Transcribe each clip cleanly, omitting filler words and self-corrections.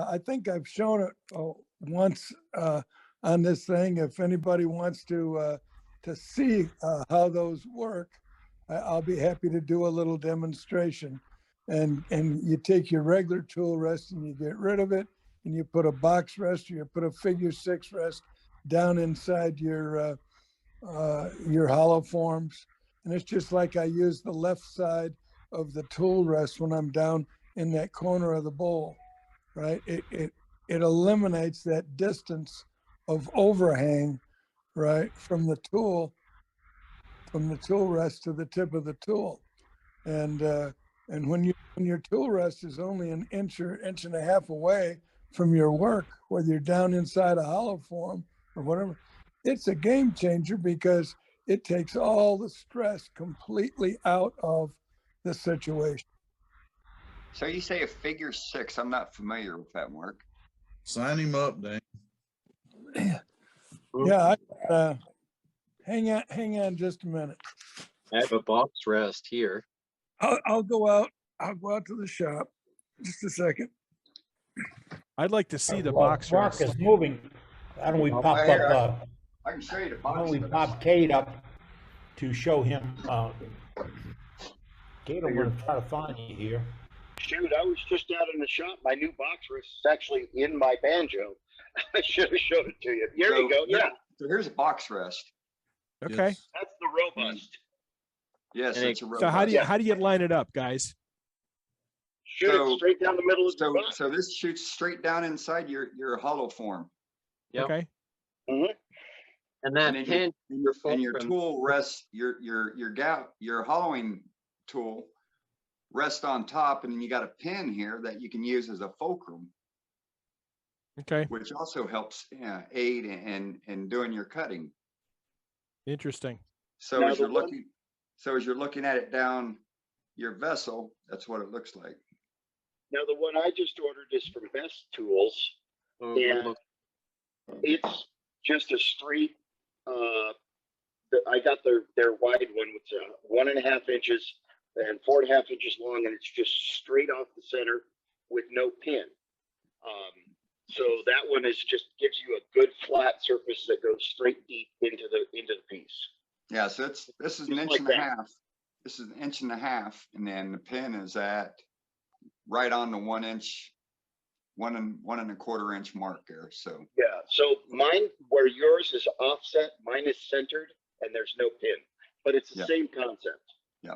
I think I've shown it once on this thing. If anybody wants to see how those work, I'll be happy to do a little demonstration. And you take your regular tool rest and you get rid of it, and you put a box rest or you put a figure 6 rest down inside your hollow forms. And it's just like I use the left side of the tool rest when I'm down in that corner of the bowl, right? It eliminates that distance of overhang, right, from the tool rest to the tip of the tool. And when your tool rest is only an inch or inch and a half away from your work, whether you're down inside a hollow form or whatever, it's a game changer because it takes all the stress completely out of the situation. So you say a figure 6. I'm not familiar with that, Mark. Sign him up, Dan. Yeah, hang on just a minute. I have a box rest here. I'll go out to the shop. Just a second. I'd like to see the box Mark rest. is moving. Why don't we pop here, up? I can show you the Why box. don't we pop Kate up to show him? Kate, I'm going to try to find you here. Shoot, I was just out in the shop. My new box rest is actually in my banjo. I should have showed it to you. Here you go. Yeah. So here's a box rest. Okay. Yes. That's the robust. Yes, And it's a robust. So how do you line it up, guys? Shoot it straight down the middle of the box. So this shoots straight down inside your hollow form. Yep. Okay. Mm-hmm. And that And pin, and your tool rests, your hollowing tool rests on top, and then you got a pin here that you can use as a fulcrum, Okay. which also helps aid in doing your cutting. Interesting. So Now as the you're looking at it down your vessel, that's what it looks like. Now the one I just ordered is from Best Tools, and it's just a straight. I got their wide one with 1.5 inches and 4.5 inches long, and it's just straight off the center with no pin. So that one is just gives you a good flat surface that goes straight deep into the piece. Yeah, so this is an inch and a half. This is an inch and a half, and then the pin is at right on the 1 inch, 1.25 inch mark there. So Yeah. So mine, where yours is offset, mine is centered, and there's no pin, but it's the same concept. yeah,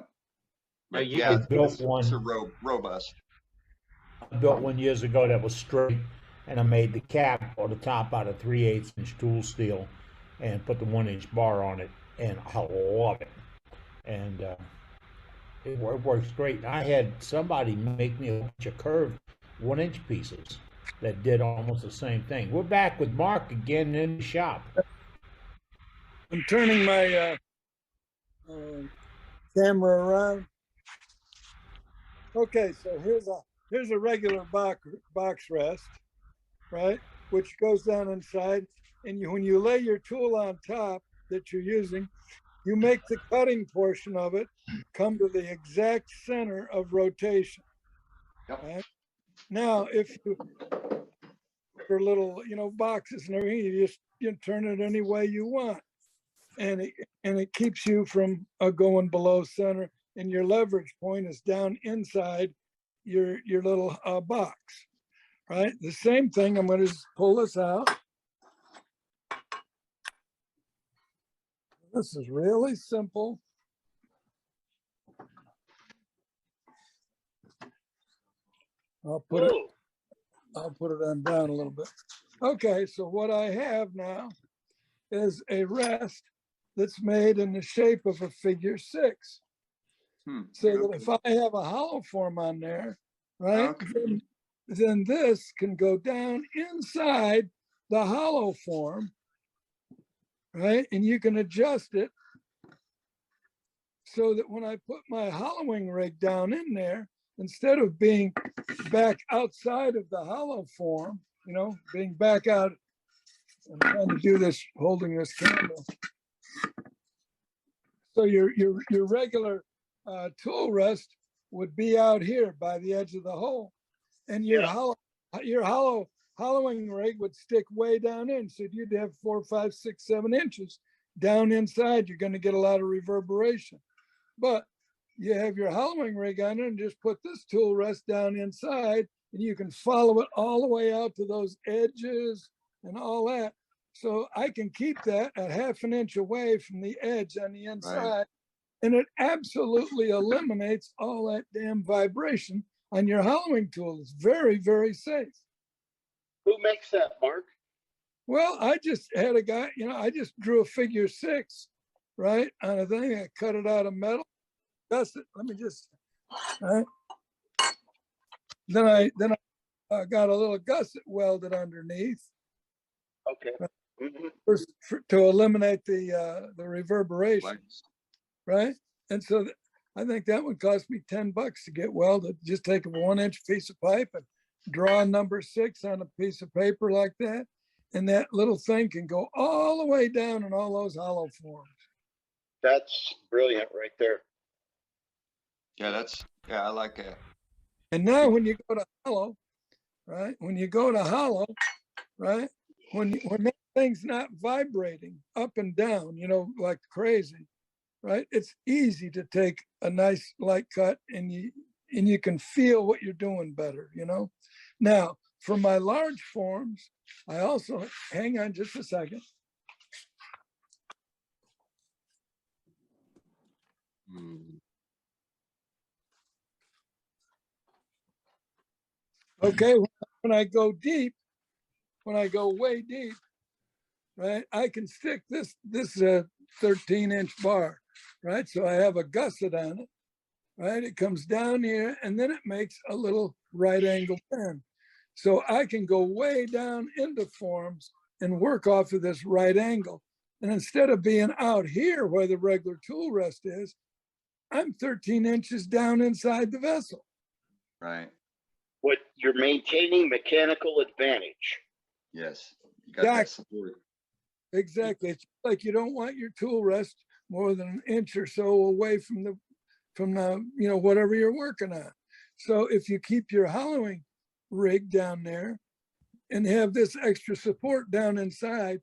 Now you yeah, could build it's one. a robust. I built one years ago that was straight, and I made the cap or the top out of 3/8 inch tool steel and put the 1 inch bar on it, and I love it. And it works great. I had somebody make me a bunch of curved 1 inch pieces that did almost the same thing. We're back with Mark again in the shop. I'm turning my camera around. Okay, so here's a regular box rest, right? Which goes down inside, and when you lay your tool on top that you're using, you make the cutting portion of it come to the exact center of rotation. Yep. Right? Now, if you for little, boxes and everything, you turn it any way you want, and it keeps you from going below center, and your leverage point is down inside your little box, right? The same thing. I'm going to just pull this out. This is really simple. I'll put it on down a little bit. Okay, so what I have now is a rest that's made in the shape of a figure 6. So that if I have a hollow form on there, right, then this can go down inside the hollow form, right? And you can adjust it so that when I put my hollowing rig down in there, instead of being back outside of the hollow form, being back out, I'm trying to do this holding this candle. So your regular tool rest would be out here by the edge of the hole, and your your hollowing rig would stick way down in. So you'd have 4, 5, 6, 7 inches down inside. You're going to get a lot of reverberation. But you have your hollowing rig on it and just put this tool rest down inside, and you can follow it all the way out to those edges and all that. So I can keep that at 1/2 inch away from the edge on the inside. And it absolutely eliminates all that damn vibration on your hollowing tool. It's very, very safe. Who makes that, Mark? Well, I just had a guy, I just drew a figure 6, right, on a thing. I cut it out of metal. That's it. Let me just, right. Then I got a little gusset welded underneath. Okay. Mhm. First, to eliminate the reverberation, right? And so I think that would cost me $10 to get welded. Just take a 1-inch piece of pipe and draw a number 6 on a piece of paper like that, and that little thing can go all the way down in all those hollow forms. That's brilliant right there. Yeah, I like that. And now when you go to hollow, right? When you go to hollow, right? When that thing's not vibrating up and down, like crazy, right? It's easy to take a nice light cut and you can feel what you're doing better, Now, for my large forms, I also, hang on just a second. Okay, when I go deep, when I go way deep, right, I can stick this 13-inch bar, right? So I have a gusset on it, right? It comes down here and then it makes a little right angle bend. So I can go way down into forms and work off of this right angle. And instead of being out here where the regular tool rest is, I'm 13 inches down inside the vessel. Right. What you're maintaining mechanical advantage. Yes. You got that Exactly. support. Exactly. It's like you don't want your tool rest more than 1 inch or so away from the whatever you're working on. So if you keep your hollowing rig down there and have this extra support down inside,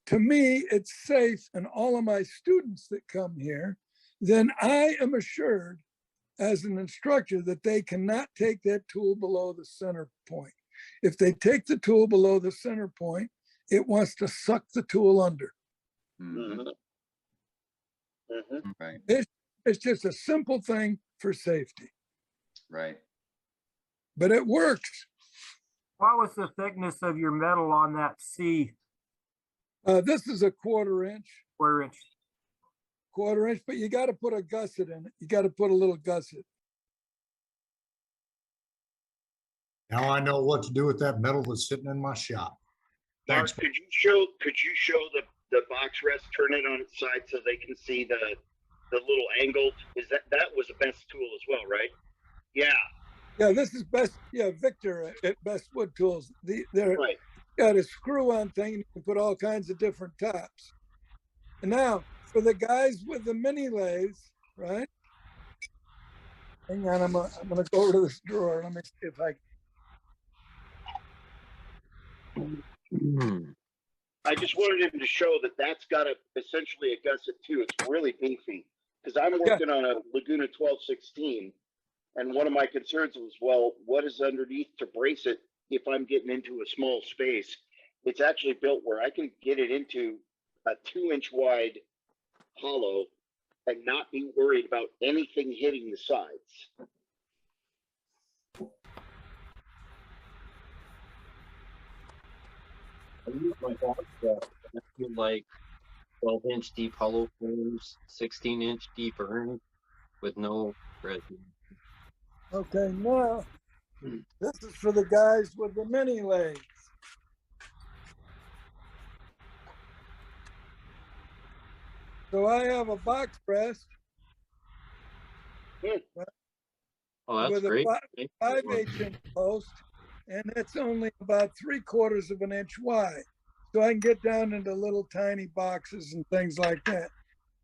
to me, it's safe. And all of my students that come here, then I am assured as an instructor that they cannot take that tool below the center point. If they take the tool below the center point, it wants to suck the tool under. Mhm. Mhm. Right. It's just a simple thing for safety, Right. but it works. What was the thickness of your metal on that C This is a 1/4 inch, 1/4 inch? 1/4 inch, but you got to put a gusset in it. You got to put a little gusset. Now I know what to do with that metal that's sitting in my shop. Mark, Thanks. could you show the box rest, turn it on its side so they can see the little angled? That was the best tool as well, right? Yeah. Yeah, this is best. Yeah, Victor at Best Wood Tools. They're Right. got a screw-on thing, and you can put all kinds of different tops. And now for the guys with the mini lathes, right? Hang on, I'm gonna go over to this drawer. Let me see if I. I just wanted him to show that that's got essentially a gusset too. It's really beefy because I'm working on a Laguna 1216, and one of my concerns was, well, what is underneath to brace it if I'm getting into a small space? It's actually built where I can get it into a 2-inch wide hollow and not be worried about anything hitting the sides. I use my box rest, and I feel like 12-inch deep hollow frames, 16-inch deep urn with no resin. Okay, now this is for the guys with the mini lathes. So I have a box press Oh, that's with a great. 5/8 inch post, and it's only about 3/4 of an inch wide. So I can get down into little tiny boxes and things like that.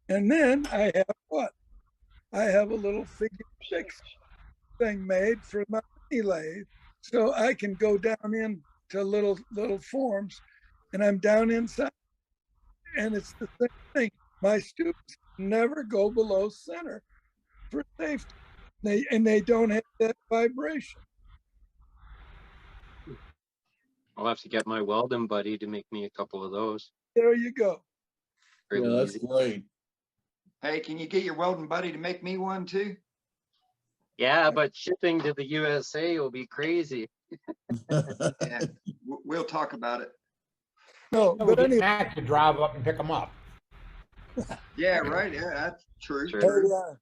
And then I have what? I have a little figure 6 thing made for my mini lathe So I can go down into little forms and I'm down inside. And it's the same thing. My students never go below center for safety. They don't have that vibration. I'll have to get my welding buddy to make me a couple of those. There you go. Yeah, Really that's easy. great. Hey, can you get your welding buddy to make me one too? Yeah, but shipping to the USA will be crazy. Yeah, we'll talk about it. No, We'll but get anyway, Matt to drive up and pick them up. Yeah, right. Yeah, that's true. Sure. hey, True.